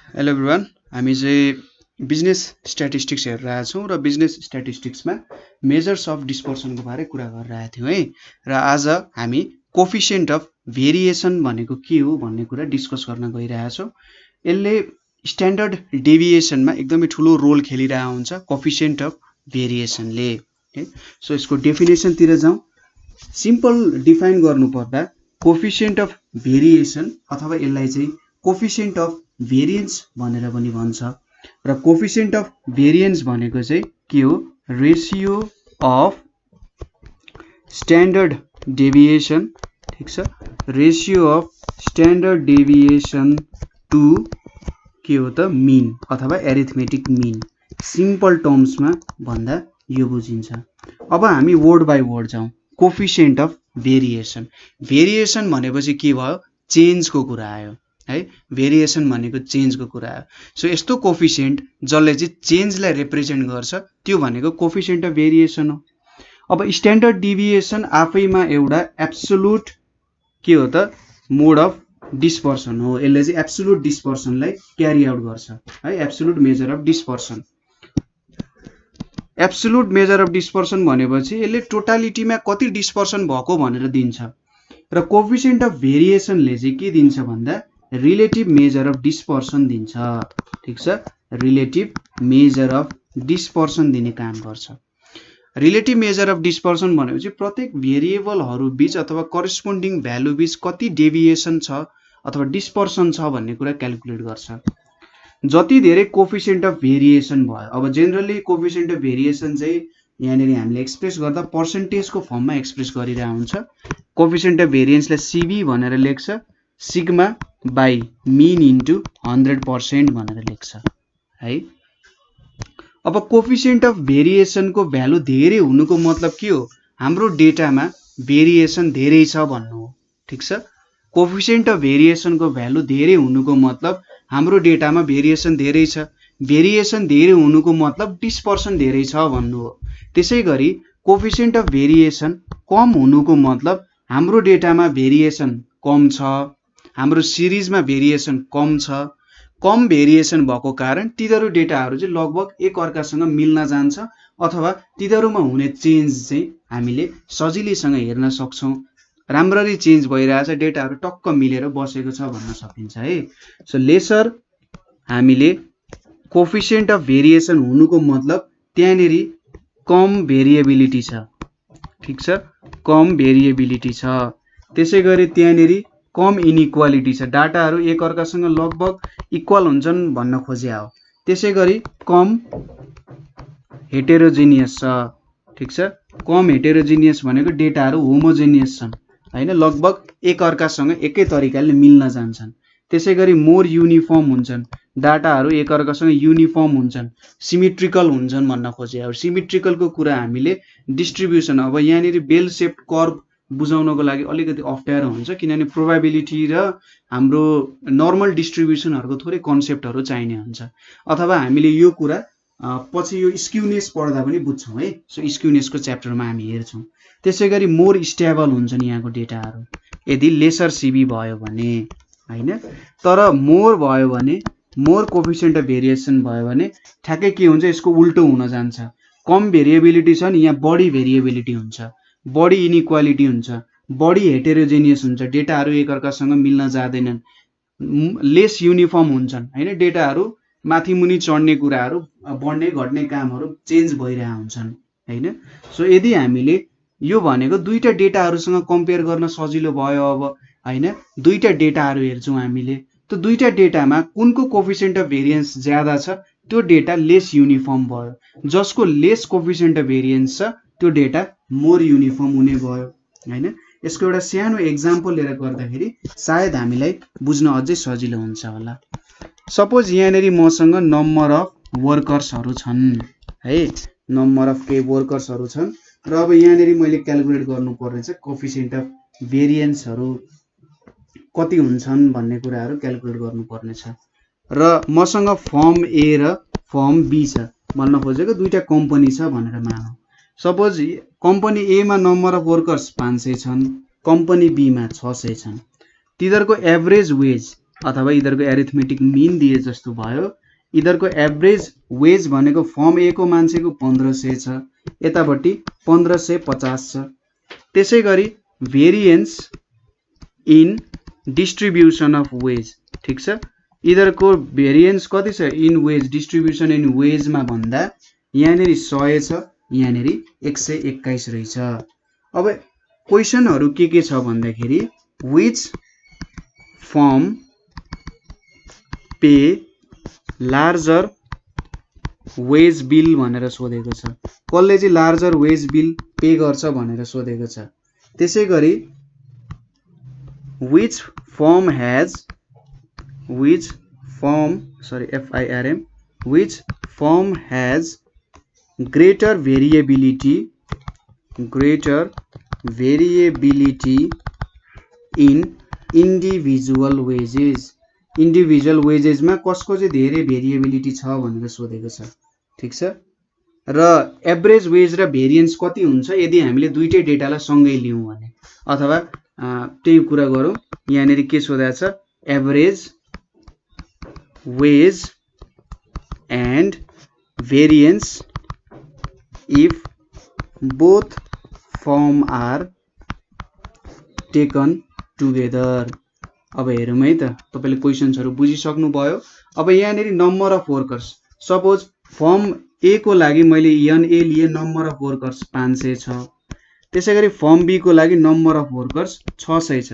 Hello everyone, हामी चाहिँ business statistics हेरिरहेका छौँ र बिजनेस स्ट्याटिस्टिक्समा मेजर्स अफ डिस्पर्सनको बारे कुरा गरिरहेका थियौँ है। र आज हामी कोफिसिएन्ट अफ भेरिएसन भनेको के हो भन्ने कुरा डिस्कस गर्न गइरहेका छौँ। यसले स्ट्यान्डर्ड डेभिएसनमा एकदमै ठुलो रोल खेलिरहेको हुन्छ कोफिसिएन्ट अफ भेरिएसनले है। सो यसको डेफिनेसनतिर जाउँ। सिम्पल डिफाइन गर्नुपर्दा कोफिसिएन्ट अफ भेरिएसन अथवा यसलाई चाहिँ कोफिसिएन्ट अफ भेरिएन्स भनेर पनि भन्छ। र कोफिसिएन्ट अफ भेरिएन्स भनेको चाहिँ के हो? रेसियो अफ स्ट्यान्डर्ड डेभिएसन, ठीक छ, ratio of standard deviation to के हो त? मिन अथवा एरिथमेटिक मिन। सिम्पल टर्म्समा भन्दा यो बुझिन्छ। अब हामी वर्ड बाई वर्ड जाउँ। Coefficient of variation. भेरिएसन भनेपछि के भयो? चेन्जको कुरा आयो है। भेरिएसन भनेको चेन्जको कुरा आयो। सो यस्तो कोफिसिएन्ट जसले चाहिँ चेन्जलाई रिप्रेजेन्ट गर्छ त्यो भनेको कोफिसिएन्ट अफ भेरिएसन हो। अब स्ट्यान्डर्ड डिभिएसन आफैमा एउटा एब्सोल्युट के हो त? मोड अफ डिस्पर्सन हो। यसले चाहिँ एब्सोल्युट डिस्पर्सनलाई क्यारी आउट गर्छ है। Absolute measure of dispersion. Absolute measure of dispersion भनेपछि यसले टोटालिटीमा कति डिस्पर्सन भएको भनेर दिन्छ। र कोफिसिएन्ट अफ भेरिएसनले चाहिँ के दिन्छ भन्दा रिलेटिभ मेजर अफ डिस्पर्सन दिन्छ, ठीक छ। रिलेटिभ मेजर अफ डिस्पर्सन दिने काम गर्छ। रिलेटिभ मेजर अफ डिस्पर्सन भनेपछि प्रत्येक भेरिएबलहरू बीच अथवा करेस्पोन्डिङ भ्यालु बीच कति डेभिएसन छ अथवा डिस्पर्सन छ भन्ने कुरा क्याल्कुलेट गर्छ। जति धेरै कोफिसिएन्ट अफ भेरिएसन भयो, अब जेनरली कोफिसिएन्ट अफ भेरिएसन चाहिँ यहाँनिर हामीले एक्सप्रेस गर्दा पर्सेन्टेजको फर्ममा एक्सप्रेस गरिरहेको हुन्छ। कोफिसिएन्ट अफ भेरिएन्सलाई सिबी भनेर लेख्छ, सिग्मा बाई मिन इन्टु 100% भनेर लेख्छ है। अब कोफिसिएन्ट अफ भेरिएसनको भ्यालु धेरै हुनुको मतलब के हो? हाम्रो डेटामा भेरिएसन धेरै छ भन्नु हो, ठीक छ। कोफिसिएन्ट अफ भेरिएसनको भ्यालु धेरै हुनुको मतलब हाम्रो डेटामा भेरिएसन धेरै छ। भेरिएसन धेरै हुनुको मतलब डिस्पर्सन धेरै छ भन्नु हो। त्यसै गरी कोफिसिएन्ट अफ भेरिएसन कम हुनुको मतलब हाम्रो डेटामा भेरिएसन कम छ, हाम्रो सिरिजमा भेरिएसन कम छ। कम भेरिएसन भएको कारण तिनीहरू डेटाहरू चाहिँ लगभग एक अर्कासँग मिल्न जान्छ अथवा तिनीहरूमा हुने चेन्ज चाहिँ हामीले सजिलैसँग हेर्न सक्छौँ। राम्ररी चेन्ज भइरहेछ, डेटाहरू टक्क मिलेर बसेको छ भन्न सकिन्छ है। सो लेसर हामीले कोफिसिएन्ट अफ भेरिएसन हुनुको मतलब त्यहाँनिर कम भेरिएबिलिटी छ, ठीक छ, कम भेरिएबिलिटी छ। त्यसै गरी त्यहाँनिर कम इनइक्वालिटी छ, डाटाहरू एक अर्कासँग लगभग इक्वल हुन्छन् भन्न खोजे हो। त्यसै गरी कम हेटेरोजिनियस छ, ठीक छ। कम हेटेरोजिनियस भनेको डेटाहरू होमोजेनियस छन् हैन, लगभग एक अर्कासँग एकै तरिकाले मिल्न जान्छन्। त्यसै गरी मोर युनिफर्म हुन्छन्, डाटाहरू एक अर्कासँग युनिफर्म हुन्छन्, सिमेट्रिकल हुन्छन् भन्न खोजे हो। सिमेट्रिकलको कुरा हामीले डिस्ट्रिब्युसन, अब यहाँनिर बेल शेप्ड कर्भ बुझाउनको लागि अलिकति अप्ठ्यारो हुन्छ किनभने प्रोबेबिलिटी र हाम्रो नर्मल डिस्ट्रिब्युसनहरूको थोरै कन्सेप्टहरू चाहिने हुन्छ। अथवा हामीले यो कुरा पछि यो स्क्युनेस पढ्दा पनि बुझ्छौँ है। सो स्क्युनेसको च्याप्टरमा हामी हेर्छौँ। त्यसै गरी मोर स्टेबल हुन्छन् यहाँको डेटाहरू यदि लेसर सिबी भयो भने हैन। तर मोर भयो भने, मोर कोफिसिएन्ट अफ भेरिएसन भयो भने ठ्याक्कै के हुन्छ? यसको उल्टो हुन जान्छ। कम भेरिएबिलिटी छ नि, यहाँ बढी भेरिएबिलिटी हुन्छ, बढी इनइक्वालिटी हुन्छ, बढी हेटेरोजेनियस हुन्छ, डेटाहरू एक अर्कासँग मिल्न जाँदैनन्, लेस युनिफर्म हुन्छन् हैन। डेटाहरू माथि मुनि चढ्ने कुराहरू, बढ्ने घट्ने कामहरू चेन्ज भइरहेका हुन्छन् हैन। सो यदि हामीले यो भनेको दुईटा डेटाहरूसँग कम्पेयर गर्न सजिलो भयो अब हैन। दुईटा डेटाहरू हेर्छौँ हामीले, त्यो दुईटा डेटामा कुनको कोफिसिएन्ट अफ भेरिएन्स ज्यादा छ त्यो डेटा लेस युनिफर्म भयो। जसको लेस कोफिसिएन्ट अफ भेरिएन्स छ त्यो डेटा मोर युनिफर्म हुने भयो हैन। यसको एउटा सानो एक्जाम्पल लिएर गर्दाखेरि सायद हामीलाई बुझ्न अझै सजिलो हुन्छ होला। सपोज यहाँनिर मसँग नम्बर अफ वर्कर्सहरू छन् है, नम्बर अफ के वर्कर्सहरू छन् र अब यहाँनिर मैले क्याल्कुलेट गर्नुपर्ने छ कोफिसिएन्ट अफ भेरिएन्सहरू कति हुन्छन् भन्ने कुराहरू क्याल्कुलेट गर्नुपर्ने छ। र मसँग फर्म ए र फर्म बी छ भन्न खोजेको, दुईटा कम्पनी छ भनेर मानौँ। सपोज कम्पनी ए मा नम्बर अफ वर्कर्स 500 छन्, कम्पनी बी मा 600 छन्। तिनीहरूको एभरेज वेज अथवा यिनीहरूको एरिथमेटिक मिन दिए जस्तो भयो। यिनीहरूको एभरेज वेज भनेको फर्म ए को मान्छेको 1500 छ, यतापट्टि 1550 छ। त्यसै गरी variance in distribution of wage, ठिक छ, यिनीहरूको भेरिएन्स कति छ इन वेज, डिस्ट्रिब्युसन इन वेजमा भन्दा यहाँनिर 100 छ, यहाँनिर 121 रहेछ। अब क्वेसनहरू के छ भन्दाखेरि which firm pay larger wage bill भनेर सोधेको छ। कसले चाहिँ लार्जर वेज बिल पे गर्छ भनेर सोधेको छ। त्यसै गरी which firm has greater variability in individual wages, individual वेजेसमा कसको चाहिँ धेरै भेरिएबिलिटी छ भनेर सोधेको छ, ठिक छ। र एभरेज वेज र भेरिएन्स कति हुन्छ यदि हामीले दुईटै डेटालाई सँगै लियौँ भने, अथवा त्यही कुरा गरौँ। यहाँनिर के सोधेको छ, average wage and variance if both firm are taken together. अब हेरौँ है त, तपाईले क्वेसन्सहरु बुझिसक्नु भयो। अब यहाँनिर number of workers, suppose firm A को लागि मैले एनए लिए, नम्बर अफ वर्कर्स 500 छ। त्यसै गरी फर्म बी को लागि नम्बर अफ वर्कर्स 600 छ।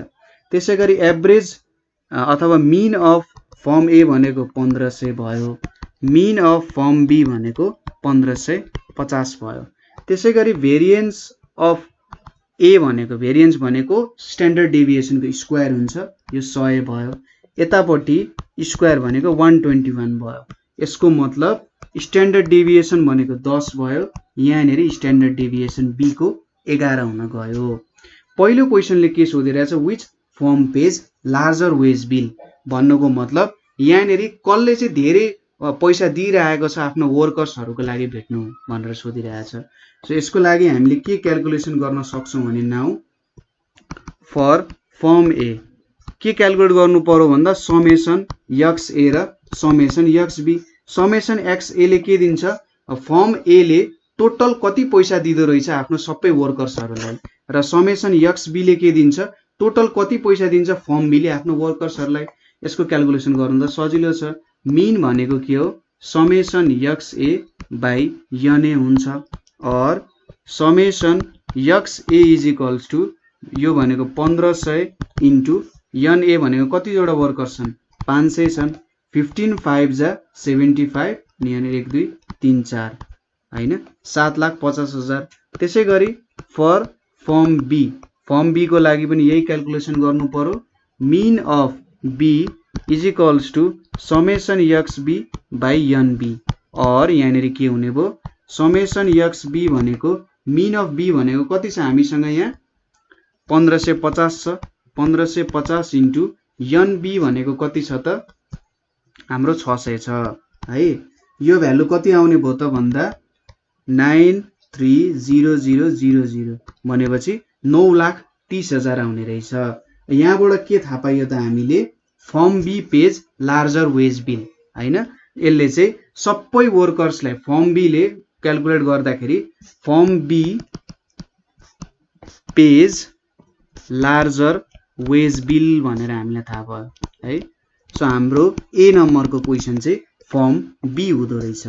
त्यसै गरी एभरेज अथवा मिन अफ फर्म ए भनेको 1500 भयो, मिन अफ फर्म बी भनेको 1550 भयो। त्यसै गरी भेरिएन्स अफ ए भनेको, भेरिएन्स भनेको स्ट्यान्डर्ड डेभिएसनको स्क्वायर हुन्छ, यो 100 भयो। यतापट्टि स्क्वायर भनेको 121 भयो। यसको मतलब स्ट्यान्डर्ड डेभिएसन भनेको 10 भयो, यहाँनिर स्ट्यान्डर्ड डेभिएसन बी को 11 हुन गयो। पहिलो क्वेसनले के सोधिरहेछ, which firm pays larger wage bill भन्नुको मतलब यहाँनिर कसले चाहिँ धेरै पैसा दिइरहेको छ आफ्नो वर्कर्सहरूको लागि भेट्नु भनेर सोधिरहेछ। सो यसको लागि हामीले के क्याल्कुलेसन गर्न सक्छौं भने, नाउ फर फर्म ए के क्याल्कुलेट गर्नु पर्यो भन्दा समेसन एक्स ए र summation x B. Summation x A ले के दिन्छ, फर्म ए ले टोटल कति पैसा दिँदो रहेछ आफ्नो सबै वर्कर्सहरूलाई, र समेसन एक्स बी ले के दिन्छ, टोटल कति पैसा दिन्छ फर्म बी ले आफ्नो वर्कर्सहरूलाई। यसको क्याल्कुलेसन गर्नु त सजिलो छ। मिन भनेको के हो, summation x A by N A हुन्छ, और summation x A is equals to यो भनेको 1500 इन्टु एनए भनेको कति जोडा वर्कर्स छन्, 500 छन्। 15 5 जा 75, यहाँनिर 1 2 3 4 हैन, 7,50,000। त्यसै गरी फर फर्म बी को लागि पनि यही क्याल्कुलेसन गर्नु पर्यो। Mean of B is equals to summation x B by N B, और यहाँनिर के हुने भयो, समेसन एक्स बी भनेको मिन अफ बी भनेको कति छ हामीसँग यहाँ 1550 छ, 1550 इन्टु एन बी भनेको कति छ त हाम्रो 600 छ है। यो भ्यालु कति आउने भयो त भन्दा 930000 भनेपछि 9,30,000 आउने रहेछ। यहाँबाट के थाहा पाइयो त हामीले, firm B pays larger wage bill हैन। यसले चाहिँ सबै वर्कर्सलाई फर्म बी ले क्याल्कुलेट गर्दाखेरि firm B pays larger wage bill भनेर हामीलाई थाहा भयो है। सो हाम्रो ए नम्बरको क्वेसन चाहिँ फर्म बी हुँदो रहेछ।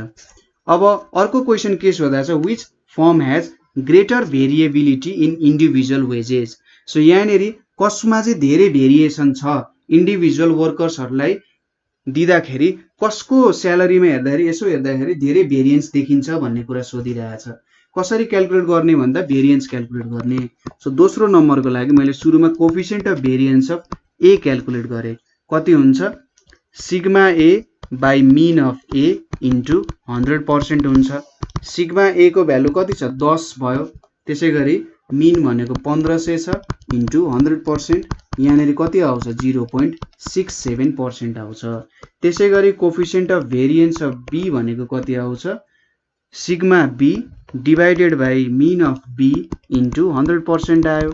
अब अर्को क्वेसन के सोधेको छ, which firm has greater variability in individual wages. So यहाँनिर कसमा चाहिँ धेरै भेरिएसन छ, इन्डिभिजुअल वर्कर्सहरूलाई दिँदाखेरि कसको स्यालेरीमा हेर्दाखेरि यसो हेर्दाखेरि धेरै भेरिएन्स देखिन्छ भन्ने कुरा सोधिरहेछ। कसरी क्याल्कुलेट गर्ने भन्दा भेरिएन्स क्याल्कुलेट गर्ने। सो दोस्रो नम्बरको लागि मैले सुरुमा coefficient of variance of A calculate गरेँ। कति हुन्छ, sigma A by mean of A into 100% हुन्छ। सिग्मा ए को भ्यालु कति छ 10 भयो। त्यसै गरी मिन भनेको 1500 छ इन्टु 100%, यहाँनिर कति आउँछ 0.67% आउँछ। त्यसै गरी coefficient of variance of B भनेको कति आउँछ, sigma B divided by mean of B into 100% आयो।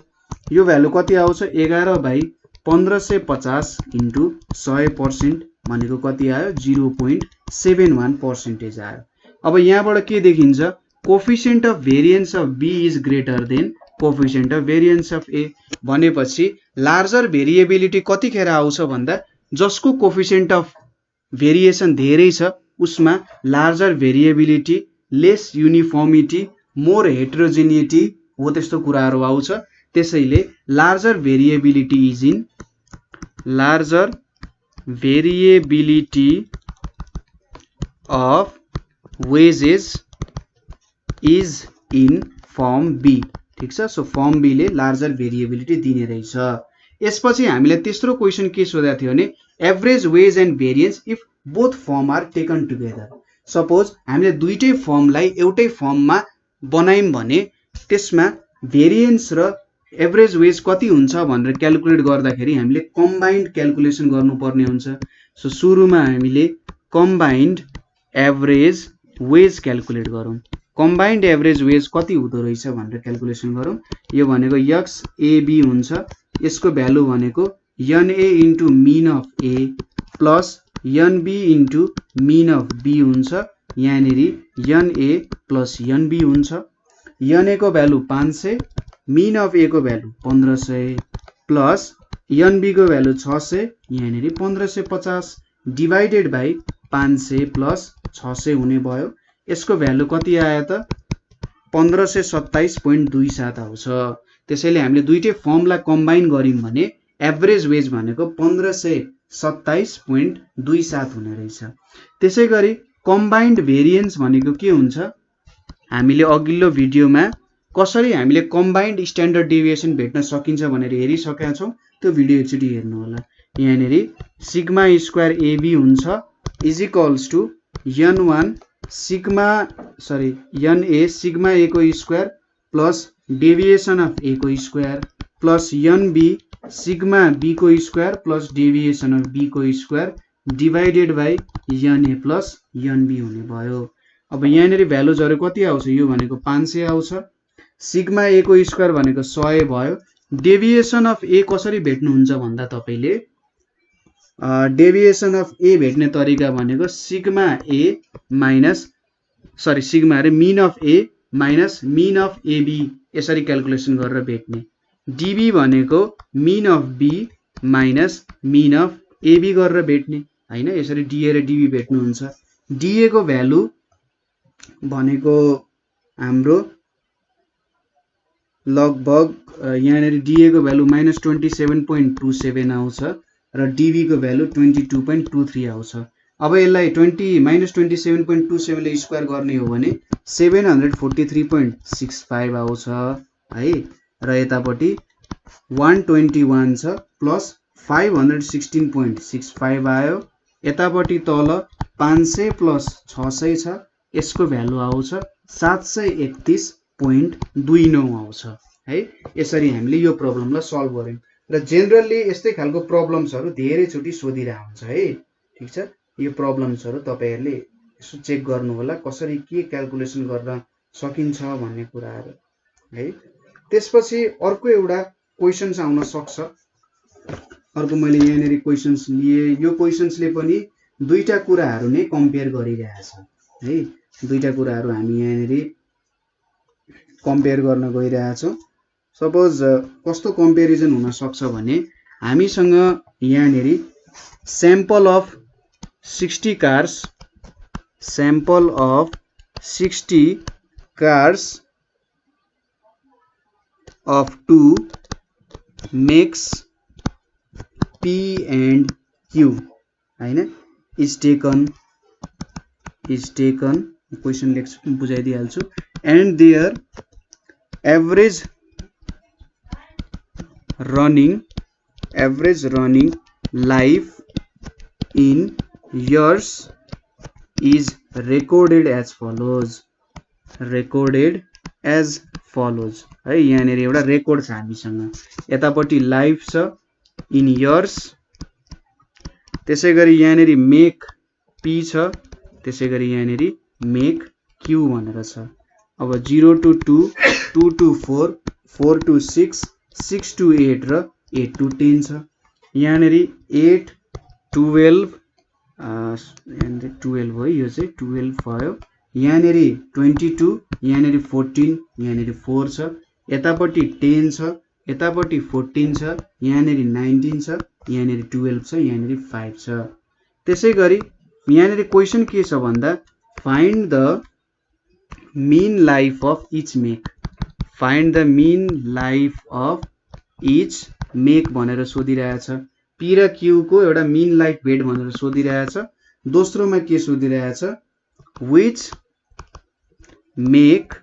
यो भ्यालु कति आउँछ 11 बाई 1550 इन्टु 100% भनेको कति आयो 0.71% आयो। अब यहाँबाट के देखिन्छ coefficient of variance of B is greater than coefficient of variance of A भनेपछि लार्जर भेरिएबिलिटी कतिखेर आउँछ भन्दा जसको कोफिसिएन्ट अफ भेरिएसन धेरै छ उसमा larger variability less uniformity more heterogeneity हो त्यस्तो कुराहरू आउँछ। त्यसैले larger variability is in larger variability of wages is in firm B. ठीक छ सो फर्म बी ले लार्जर भेरिएबिलिटी दिने रहेछ। यसपछि हामीले तेस्रो क्वेशन के सोधेको थियो भने average wage and variance if both firm are taken together. Suppose हामीले दुईटै फर्मलाई एउटै फर्ममा बनायौं भने त्यसमा भेरिएन्स र एभरेज वेज कति हुन्छ भनेर क्याल्कुलेट गर्दाखेरि हामीले कम्बाइन्ड क्याल्कुलेसन गर्नुपर्ने हुन्छ। सो सुरुमा हामीले कम्बाइन्ड एभरेज वेज क्याल्कुलेट गरौँ। कम्बाइन्ड एभरेज वेज कति हुँदो रहेछ भनेर क्याल्कुलेसन गरौँ। यो भनेको एक्स एबी हुन्छ, यसको भ्यालु भनेको N A into mean of A plus N B into mean of B हुन्छ। यहाँनेरि एनए प्लस एनबी हुन्छ। एनए को भ्यालु 500, मिन अफ ए को भ्यालु 1500 प्लस एनबी को भ्यालु 600, यहाँनेरि 1550 डिवाइडेड बाई 500 प्लस 600 हुने भयो। यसको भ्यालु कति आयो त 1527.27 आउँछ। त्यसैले हामीले दुईटै फर्मलाई कम्बाइन गर्यौं भने एभरेज वेज भनेको 1527.27 हुने रहेछ। त्यसैगरी कम्बाइन्ड भेरिएन्स भनेको के हुन्छ हामीले अघिल्लो भिडियोमा कसरी हामीले कम्बाइन्ड स्ट्यान्डर्ड डेभिएसन भेट्न सकिन्छ भनेर हेरिसकेका छौं। त्यो भिडियो एकचोटी हेर्नु होला। यहाँनेरि सिग्मा स्क्वायर एबी हुन्छ is equals to n1 n A sigma A को square plus deviation of A को square plus n B sigma B को square plus deviation of B को square divided by n A plus n B हुने भयो। अब यहाँनेरि भ्यालुजहरु कति आउँछ यो भनेको 500 आउँछ। सिग्मा ए को स्क्वायर भनेको 100 भयो। डेभिएसन अफ ए कसरी भेट्नुहुन्छ भन्दा तपाईले डेभिएसन अफ ए भेट्ने तरिका भनेको सिग्मा रे mean of A minus mean of A B यसरी क्याल्कुलेसन गरेर भेट्ने। डीबी भनेको mean of B minus mean of A B गरेर भेट्ने हैन। यसरी डीए र डीबी भेट्नुहुन्छ। डीए को भ्यालु भनेको हाम्रो लगभग यहाँनेरि डीए को भ्यालु -27.27 आउँछ र डीबी को भ्यालु 22.23 आउँछ। अब यसलाई 27.27 ले स्क्वायर गर्ने हो भने 743.65 आउँछ है। र यतापटि 121 छ प्लस 516.65 आयो। यतापटि तल 500 प्लस 600 छ, यसको भ्यालु आउँछ 731.29 आउँछ है। यसरी हामीले यो प्रब्लमलाई सल्भ गर्यौं र जेनरली यस्तै खालको प्रब्लम्सहरु धेरै चोटी सोधिरहेको हुन्छ है। ठीक छ यो प्रब्लम्सहरु तपाईहरुले यसो चेक गर्नु होला कसरी के क्याल्कुलेसन गर्न सकिन्छ भन्ने कुराहरु है। त्यसपछि अर्को एउटा क्वेशन्स आउन सक्छ। अर्को मैले यहाँनेरि क्वेशन्स लिए। यो क्वेशन्सले पनि दुईटा कुराहरु नै कम्पेयर गरिरहेछ है। दुईटा कुराहरु हामी यहाँनेरि कम्पेयर गर्न गइरहेछौं। सपोज कस्तो कम्पेरिजन हुन सक्छ भने हामीसँग यहाँनेरि sample of 60 cars of 2 makes P and Q हैन is taken क्वेशन लेख्छु बुझाइदिहाल्छु and their average running life in years is recorded as follows है। यहाँनेरि एउटा रेकर्ड छ हामीसँग। यतापटि लाइफ छ इन इयर्स, त्यसैगरी यहाँनेरि मेक पी छ, त्यसैगरी यहाँनेरि मेक क्यू भनेर छ। अब 0 to 2, 2 to 4, 4 to 6, 6 to 8 र 8 to 10 छ। यहाँनेरि 8 12 यहाँनेरि 12 हो, यो चाहिँ 12 भयो, यहाँनेरि 22, यहाँनेरि 14, यहाँनेरि 4 छ, यतापट्टि 10 छ, यतापट्टि 14 छ, यहाँनेरि 19 छ, यहाँनेरि 12 छ, यहाँनेरि 5 छ। त्यसै गरी यहाँनेरि क्वेशन के छ भन्दा find the mean life of each make, find the mean life of each make भनेर सोधिरहेछ। पी र क्यू को एउटा मीन लाइफ भेट भनेर सोधिरहेछ। दोस्रोमा के सोधिरहेछ, which make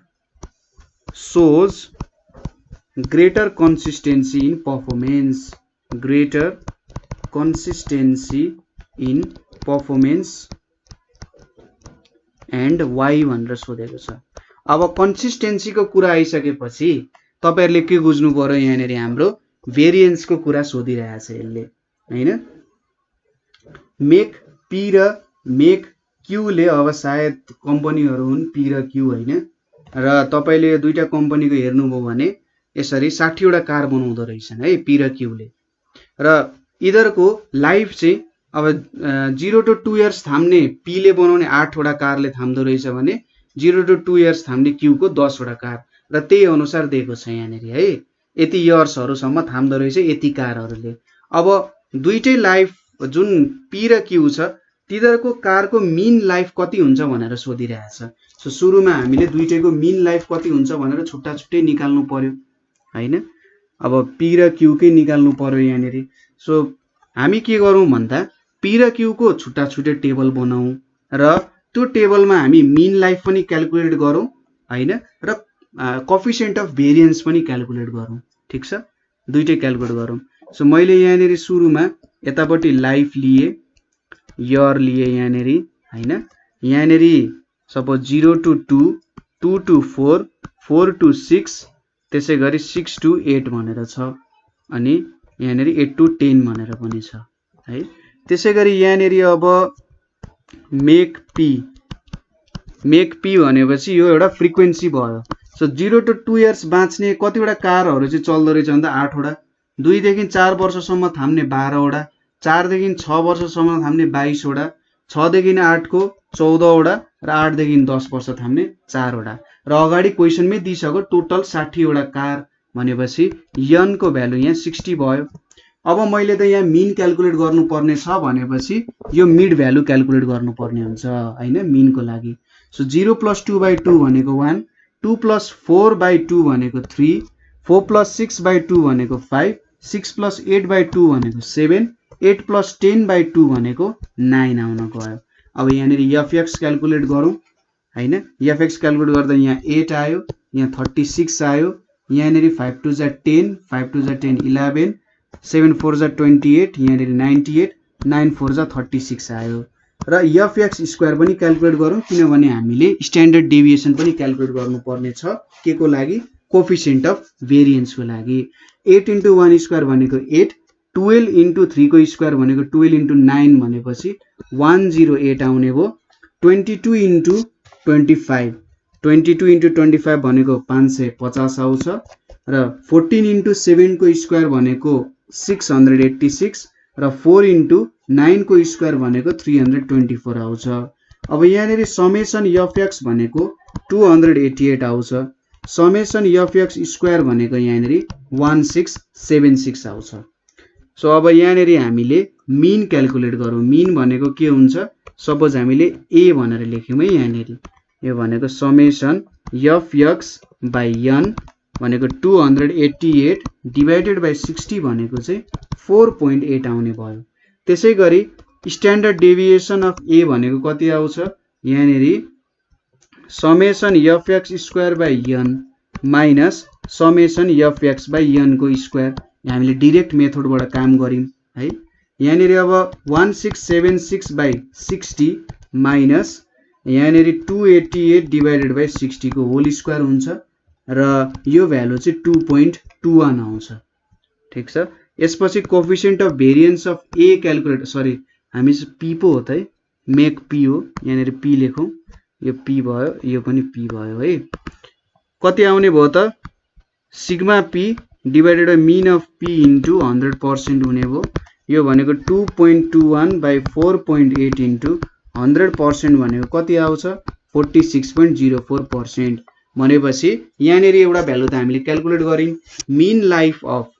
shows greater consistency in performance, greater consistency in performance and why भनेर सोधेको छ। अब कन्सिस्टेन्सी को कुरा आइसकेपछि तपाईहरुले के बुझ्नु पर्यो, यहाँनेरि हाम्रो भेरिएन्स को कुरा सोधिरहेछ यसले हैन। मेक पी र मेक क्यू ले अब सायद कम्पनीहरु हुन् पी र क्यू हैन, र तपाईले दुईटा कम्पनीको हेर्नुभयो भने यसरी 60 वटा कार बनाउँदो रहेछन् है पी र क्यू ले, र इधरको लाइफ चाहिँ अब 0 to 2 इयर्स थाम्ने पी ले बनाउने 8 वटा कारले थाम्दो रहेछ भने 0 to 2 इयर्स थाम्ने क्यू को 10 वटा कार, र त्यही अनुसार दिएको छ यहाँनेरि है। यति इयर्सहरुसम्म थाम्दो रहेछ यति कारहरुले। अब दुईटै लाइफ जुन पी र क्यू छ तिनीहरुको कारको मीन लाइफ कति हुन्छ भनेर सोधिरहेछ। सो सुरुमा हामीले दुईटैको मीन लाइफ कति हुन्छ भनेर छुट्टा छुट्टै निकाल्नु पर्यो हैन। अब पी र क्यू कै निकाल्नु पर्यो यहाँनेरि। सो हामी के गरौँ भन्दा पी र क्यू को छुट्टा छुट्टै टेबल बनाऊ र त्यो टेबलमा हामी मीन लाइफ पनि क्याल्कुलेट गरौँ हैन, र कोएफिसिएन्ट अफ भेरिएन्स पनि क्याल्कुलेट गरौँ। ठीक छ, दुईटै क्याल्कुलेट गरौँ। सो मैले यहाँनेरि सुरुमा यतापट्टि लाइफ लिए, इयर लिए यहाँनेरि हैन, यहाँनेरि सपोज 0 to 2, 2 to 4, 4 to 6, त्यसै गरी 6 to 8 भनेर छ, अनि यहाँनेरि 8 to 10 भनेर पनि छ है। त्यसै गरी यहाँनेरि अब मेक पी भनेपछि यो एउटा फ्रिक्वेन्सी भयो। सो 0 to 2 इयर्स बाँच्ने कतिवटा कारहरु चाहिँ चल्दो रहेछ भन्दा 8 वटा, 2 देखि 4 वर्षसम्म थाम्ने 12 वटा, 4 देखि 6 वर्षसम्म थाम्ने 22 वटा, 6 देखि 8 को 14 वटा, र 8 देखि 10 वर्ष थाम्ने 4 वटा, र अगाडि क्वेशनमै दिइसक्यो टोटल 60 वटा कार भनेपछि यन को भ्यालु यहाँ 60 भयो। अब मैले त यहाँ मीन क्याल्कुलेट गर्नुपर्ने छ भनेपछि यो मिड भ्यालु क्याल्कुलेट गर्नुपर्ने हुन्छ हैन मीन को लागि। सो 0 + 2/2 भनेको 1, 2 + 4/2 भनेको 3, 4 + 6/2 भनेको 5, 6 + 8/2 भनेको 7, 8 + 10/2 भनेको 9 आउन गयो। अब यहाँनेरि एफएक्स क्याल्कुलेट गरौँ हैन। एफएक्स क्याल्कुलेट गर्दा यहाँ 8 आयो, यहाँ 36 आयो, यहाँनेरि 5 2 जा 10, 5 2 जा 10 11, 7 4 जा 28, यहाँनेरि 98, 9 4 जा 36 आयो। र एफएक्स स्क्वायर पनि क्याल्कुलेट गरौँ किनभने हामीले स्ट्यान्डर्ड डेभिएसन पनि क्याल्कुलेट गर्नुपर्ने छ के को लागि, कोएफिसिएन्ट अफ भेरिएन्स को लागि। 8 * 1 स्क्वायर भनेको 8, 12 * 3 को स्क्वायर भनेको 12 * 9 भनेपछि 108 आउने भयो। 22 * 25, 22 * 25 भनेको 550 आउँछ, र 14 * 7 को स्क्वायर भनेको 686, र 4 * 9 को स्क्वायर भनेको 324 आउँछ। अब यहाँनेरि समेसन एफएक्स भनेको 288 आउँछ, समेसन एफएक्स स्क्वायर भनेको यहाँनेरि 1676 आउँछ। सो अब यहाँनेरि हामीले मीन क्याल्कुलेट गरौँ। मीन भनेको के हुन्छ, सपोज हामीले ए भनेर लेख्यौं है यहाँनेरि, यो भनेको समेसन एफएक्स बाइ एन भनेको 288 डिवाइडेड बाइ 60 भनेको चाहिँ 4.8 आउने भयो। त्यसै गरी स्ट्यान्डर्ड डेभिएसन अफ ए भनेको कति आउँछ, यहाँनेरि summation F X square by N minus summation F X by N को स्क्वायर। हामीले डाइरेक्ट मेथडबाट काम गर्यौं है। यहाँनेरि अब 1676 बाइ 60 माइनस यहाँनेरि 288 डिवाइडेड बाइ 60 को होल स्क्वायर हुन्छ, र यो भ्यालु चाहिँ 2.21 आउँछ। ठीक छ। यसपछि coefficient of variance of A calculate, sorry हामी पी पो हो त है, मेक पी हो, यहाँनेरि पी लेखौं, यो पी भयो, यो पनि पी भयो है। कति आउने भयो त, sigma P divided by mean of P into 100% हुने भयो। यो भनेको 2.21/4.8 इन्टु 100% भनेको कति आउँछ 46.04%। भनेपछि यहाँनिर एउटा भ्यालु त हामीले क्याल्कुलेट गर्यौं, mean life of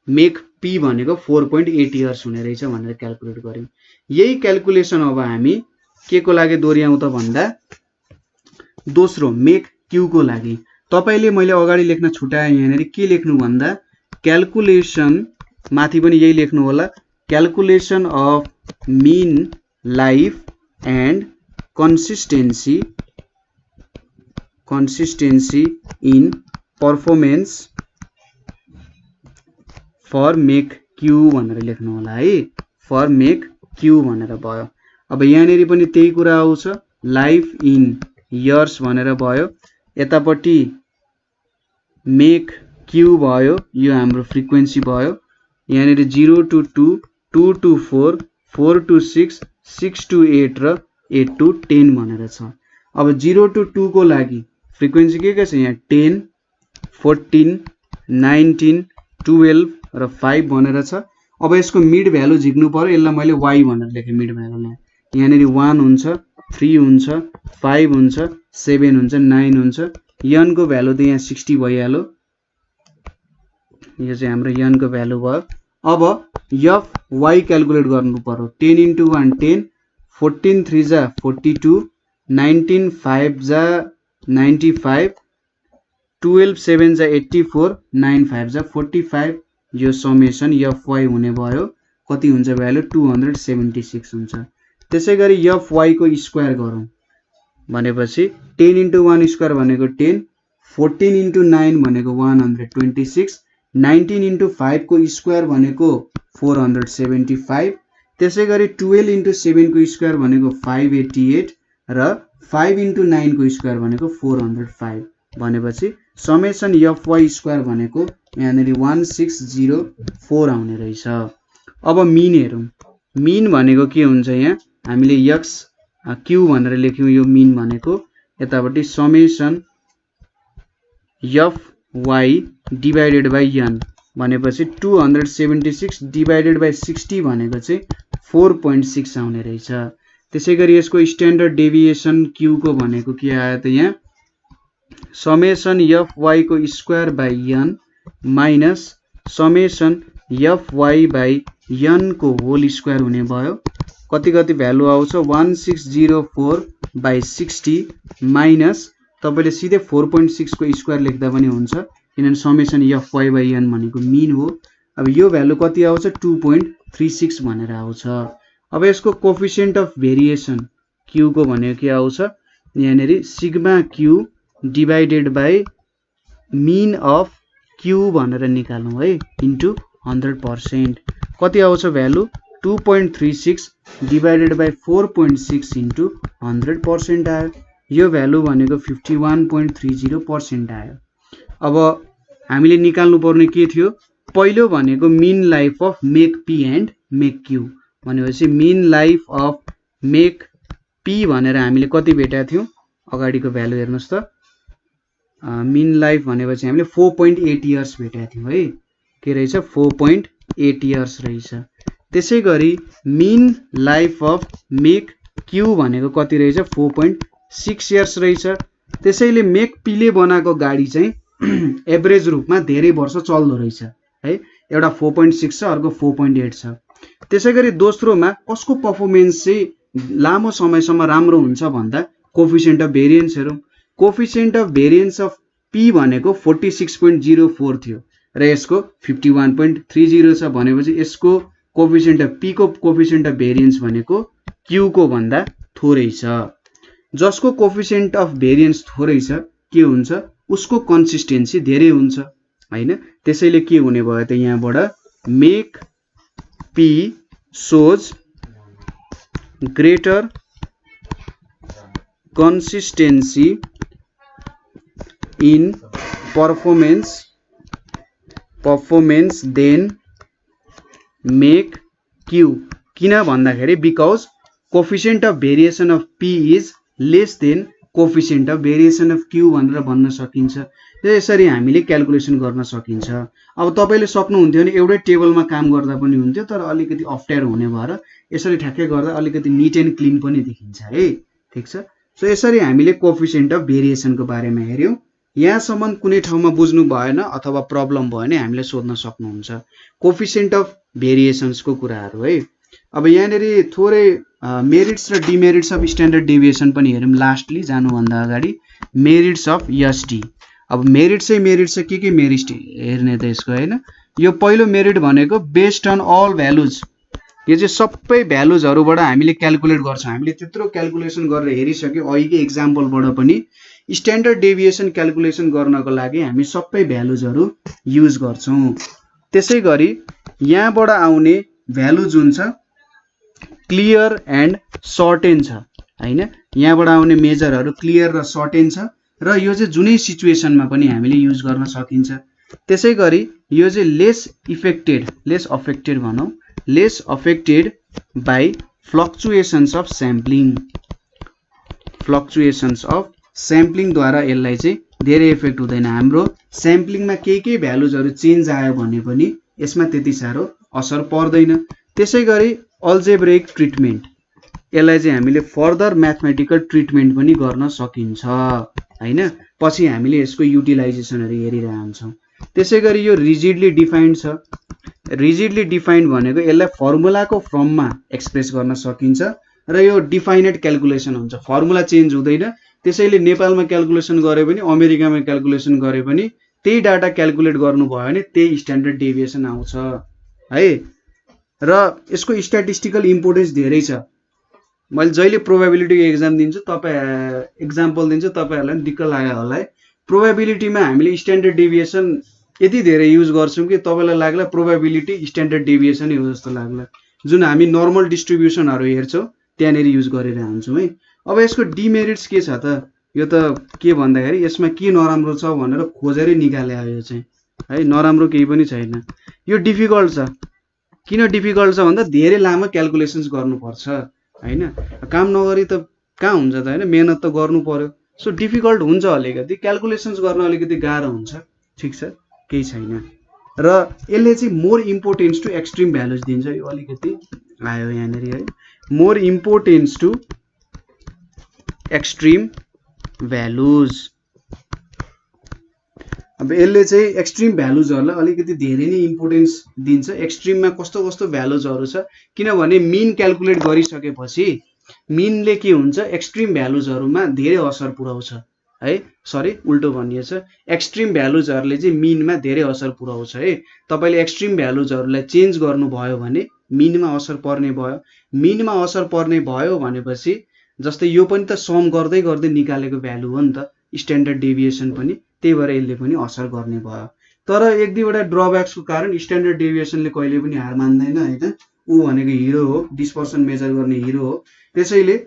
make P भनेको 4.8 इयर्स हुने रहेछ भनेर क्याल्कुलेट गर्यौं। यही क्याल्कुलेसन अब हामी के को लागि दोहोर्याउँ त भन्दा दोस्रो मेक क्यू को लागि तपाईले मैले अगाडि लेख्न छुटाए यहाँनिर के लेख्नु भन्दा क्याल्कुलेसन माथि पनि यही लेख्नु होला, calculation of mean life and consistency in performance for make q भनेर लेख्नु होला है, for make q भनेर भयो। अब यहाँनिर पनि त्यही कुरा आउँछ, लाइफ इन इयर्स भनेर भयो, यतापट्टि मेक क्यू भयो, यो हाम्रो फ्रिक्वेन्सी भयो, यहाँनिर 0 to 2 2 to 4 4 to 6 6 to 8 र 8 to 10 भनेर छ। अब 0 to 2 को लागि फ्रिक्वेन्सी के छ यहाँ 10 14 19 12 र 5 भनेर छ। अब यसको मिड भ्यालु झिक्नु पर्यो, यसलाई मैले y भनेर लेखे मिड भ्यालु लाई, यहाँनिर 1 हुन्छ 3 हुन्छ 5 हुन्छ 7 हुन्छ 9 हुन्छ, n को भ्यालु त यहाँ 60 भइहाल्यो, यो चाहिँ हाम्रो n को भ्यालु भयो। अब f y क्याल्कुलेट गर्नु पर्यो, 10 into 1 10 14 3 जा 42 19 5 जा 95 12 7 जा 84 9 5 जा 45, यो समेसन fy हुने भयो, कति हुन्छ भ्यालु 276 हुन्छ। त्यसैगरी fy को स्क्वायर गरौँ भनेपछि 10 into 1 स्क्वायर भनेको 10 14 into 9 भनेको 126 19 into 5 को स्क्वायर भनेको 475, त्यसैगरी 12 into 7 को स्क्वायर भनेको 588 र 5 into 9 को स्क्वायर भनेको 405, भनेपछि समेसन fy स्क्वायर भनेको यहाँनिर 1604 आउने रहेछ। अब मिन हेरौँ, मिन भनेको के हुन्छ, यहाँ हामीले x q भनेर लेख्यौं, यो मिन भनेको यतापट्टि summation fy divided by n भनेपछि 276 डिभाइडेड बाइ 60 भनेको चाहिँ 4.6 आउने रहेछ। त्यसैगरी यसको स्ट्यान्डर्ड डेभिएसन q को भनेको के आयो त यहाँ समेसन fy को square by n minus summation fy by n को होल स्क्वायर हुने भयो, कति कति भ्यालु आउँछ 1604/60 माइनस तपाईले सिधै 4.6 को स्क्वायर लेख्दा पनि हुन्छ किनभने समेसन fy बाइ n भनेको मिन हो। अब यो भ्यालु कति आउँछ 2.36 भनेर आउँछ। अब यसको कोफिसिएन्ट अफ भेरिएसन q को भनेको के आउँछ यहाँनिर sigma q divided by mean of q भनेर निकाल्नु है इन्टु 100%, कति आउँछ भ्यालु 2.36 डिभाइडेड बाइ 4.6 इन्टु 100% आयो, यो भ्यालु भनेको 51.30% आयो। अब हामीले निकाल्नु पर्ने के थियो, पहिलो भनेको mean life of make P and make Q भनेपछि mean life of make P भनेर हामीले कति भेटेका थियौं, अगाडिको भ्यालु हेर्नुस् त, मिन लाइफ भनेपछि हामीले 4.8 इयर्स भेटेका थियौं है, के रहेछ 4.8 इयर्स रहेछ। त्यसैगरी mean life of make Q भनेको कति रहेछ 4.6 इयर्स रहेछ। त्यसैले मेक पीले बनाएको गाडी चाहिँ एभरेज रूपमा धेरै वर्ष चल्दो रहेछ है, एउटा 4.6 छ अर्को 4.8 छ। त्यसैगरी दोस्रोमा कसको परफर्मेन्स चाहिँ लामो समयसम्म राम्रो हुन्छ भन्दा कोफिसिएन्ट अफ भेरिएन्स हेरौं, coefficient of variance of P भनेको 46.04 थियो र यसको 51.30 छ, भनेपछि यसको कोफिसिएन्ट अफ पी को कोफिसिएन्ट अफ भेरिएन्स भनेको क्यू को भन्दा थोरै छ। जसको कोफिसिएन्ट अफ भेरिएन्स थोरै छ के हुन्छ उसको कन्सिस्टेन्सी धेरै हुन्छ हैन, त्यसैले के हुने भयो त यहाँबाट make P shows greater consistency in performance then make q, किन भन्दाखेरि because coefficient of variation of p is less than coefficient of variation of Q भनेर भन्न सकिन्छ। यसरी हामीले क्याल्कुलेसन गर्न सकिन्छ। अब तपाईँले सक्नुहुन्थ्यो भने एउटै टेबलमा काम गर्दा पनि हुन्थ्यो, तर अलिकति अप्ठ्यारो हुने भएर यसरी ठ्याक्कै गर्दा अलिकति निट एन्ड क्लिन पनि देखिन्छ है। ठिक छ। सो यसरी हामीले कोफिसिएन्ट अफ भेरिएसनको बारेमा हेऱ्यौँ। यहाँसम्म कुनै ठाउँमा बुझ्नु भएन अथवा प्रब्लम भयो भने हामीले सोध्न सक्नुहुन्छ कोफिसिएन्ट अफ भेरिएसन्सको कुराहरू है। अब यहाँनिर थोरै मेरिट्स र डिमेरिट्स अफ स्ट्यान्डर्ड डेभिएसन पनि हेरौँ लास्टली जानुभन्दा अगाडि। Merits of SD. अब मेरिट चाहिँ के मेरिट हेर्ने त यसको होइन। यो पहिलो मेरिट भनेको बेस्ड अन अल भ्यालुज। यो चाहिँ सबै भ्यालुजहरूबाट हामीले क्याल्कुलेट गर्छौँ। हामीले त्यत्रो क्याल्कुलेसन गरेर हेरिसक्यौँ अघिकै एक्जाम्पलबाट पनि। स्ट्यान्डर्ड डेभिएसन क्याल्कुलेसन गर्नको लागि हामी सबै भ्यालुजहरू युज गर्छौँ। त्यसै गरी यहाँबाट आउने भ्यालु जुन छ क्लियर एन्ड सर्टेन छ हैन। यहाँबाट आउने मेजरहरू क्लियर र सर्टेन छ र यो चाहिँ जुनै सिचुएसनमा पनि हामीले युज गर्न सकिन्छ। त्यसै गरी यो चाहिँ less affected by fluctuations of स्याम्पलिङद्वारा यसलाई चाहिँ धेरै इफेक्ट हुँदैन। हाम्रो स्याम्पलिङमा केही भ्यालुजहरू चेन्ज आयो भने पनि यसमा त्यति साह्रो असर पर्दैन। त्यसै गरी अल्जेब्रिक ट्रिटमेन्ट, यसलाई चाहिँ हामीले फर्दर म्याथमेटिकल ट्रिटमेन्ट पनि गर्न सकिन्छ हैन। पछि हामीले यसको युटिलाइजेसनहरू हेरिरहन्छौँ। त्यसै गरी यो रिजिडली डिफाइन्ड छ। रिजिडली डिफाइन्ड भनेको यसलाई फर्मुलाको फर्ममा एक्सप्रेस गर्न सकिन्छ र यो डिफाइनेट क्याल्कुलेसन हुन्छ, फर्मुला चेन्ज हुँदैन। त्यसैले नेपालमा क्याल्कुलेसन गरे पनि अमेरिकामा क्याल्कुलेसन गरे पनि त्यही डाटा क्याल्कुलेट गर्नुभयो भने त्यही स्ट्यान्डर्ड डेभिएसन आउँछ है। र यसको स्ट्याटिस्टिकल इम्पोर्टेन्स धेरै छ। मैले जहिले प्रोबेबिलिटीको एक्जाम्पल दिन्छु तपाईँहरूलाई दिक्क लाग्यो होला है। प्रोबेबिलिटीमा हामीले स्ट्यान्डर्ड डेभिएसन यति धेरै युज गर्छौँ कि तपाईँलाई लाग्ला प्रोबेबिलिटी स्ट्यान्डर्ड डेभिएसनै हो जस्तो लाग्ला। जुन हामी नर्मल डिस्ट्रिब्युसनहरू हेर्छौँ त्यहाँनिर युज गरिरहन्छौँ है। अब यसको डिमेरिट्स के छ त? यो त के भन्दाखेरि यसमा के नराम्रो छ भनेर खोजेरै निकाले यो चाहिँ है। नराम्रो केही पनि छैन। यो डिफिकल्ट छ। किन डिफिकल्ट छ भन्दा धेरै लामो क्याल्कुलेसन्स गर्नुपर्छ हैन। काम नगरी त कहाँ हुन्छ त हैन, मेहनत त गर्नु पर्यो। सो डिफिकल्ट हुन्छ अलिकति, क्याल्कुलेसन्स गर्न अलिकति गाह्रो हुन्छ। ठिक छ, केही छैन। र यसले चाहिँ more importance to extreme values दिन्छ। यो अलिकति आयो यहाँनिर है, more importance to extreme values. अब यसले चाहिँ एक्सट्रिम भ्यालुजहरूलाई अलिकति धेरै नै इम्पोर्टेन्स दिन्छ। एक्सट्रिममा कस्तो कस्तो भ्यालुजहरू छ, किनभने मिन क्याल्कुलेट गरिसकेपछि मिनले के हुन्छ एक्सट्रिम भ्यालुजहरूमा धेरै असर पुर्याउँछ है। सरी उल्टो भनिएछ, एक्सट्रिम भ्यालुजहरूले चाहिँ मिनमा धेरै असर पुर्याउँछ है। तपाईँले एक्सट्रिम भ्यालुजहरूलाई चेन्ज गर्नुभयो भने मिनमा असर पर्ने भयो। मिनमा असर पर्ने भयो भनेपछि जस्तै यो पनि त सम गर्दै गर्दै निकालेको भ्यालु हो नि त, स्ट्यान्डर्ड डेभिएसन पनि, त्यही भएर यसले पनि असर गर्ने भयो। तर एक दुईवटा ड्रब्याक्सको कारण स्ट्यान्डर्ड डेभिएसनले कहिले पनि हार मान्दैन हैन। ऊ भनेको हिरो हो, डिस्पर्सन मेजर गर्ने हिरो हो। त्यसैले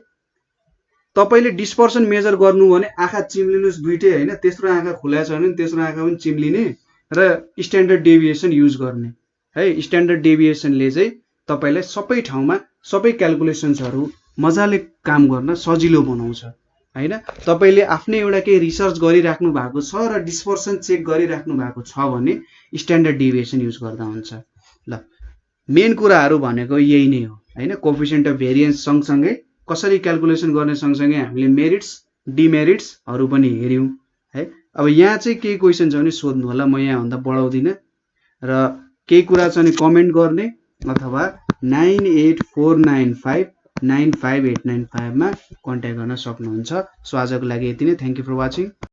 तपाईँले डिस्पर्सन मेजर गर्नु भने आँखा चिम्लिनुहोस् दुइटै हैन, तेस्रो आँखा खुला छ भने तेस्रो आँखा पनि चिम्लिने र स्ट्यान्डर्ड डेभिएसन युज गर्ने है। स्ट्यान्डर्ड डेभिएसनले चाहिँ तपाईँलाई सबै ठाउँमा सबै क्याल्कुलेसन्सहरू मजाले काम गर्न सजिलो बनाउँछ हैन। तपाईँले आफ्नै एउटा केही रिसर्च गरिराख्नु भएको छ र डिस्पर्सन चेक गरिराख्नु भएको छ भने स्ट्यान्डर्ड डेभिएसन युज गर्दा हुन्छ। ल, मेन कुराहरू भनेको यही नै हो हैन। कोफिसिएन्ट अफ भेरिएन्स सँगसँगै कसरी क्याल्कुलेसन गर्ने सँगसँगै हामीले मेरिट्स डिमेरिट्सहरू पनि हेऱ्यौँ है। अब यहाँ चाहिँ केही क्वेसन छ भने सोध्नु होला, म यहाँभन्दा बढाउँदिनँ। र केही कुरा छ भने कमेन्ट गर्ने अथवा 9849595895 मा कन्ट्याक्ट गर्न सक्नुहुन्छ। सो आजको लागि यति नै। Thank you for watching.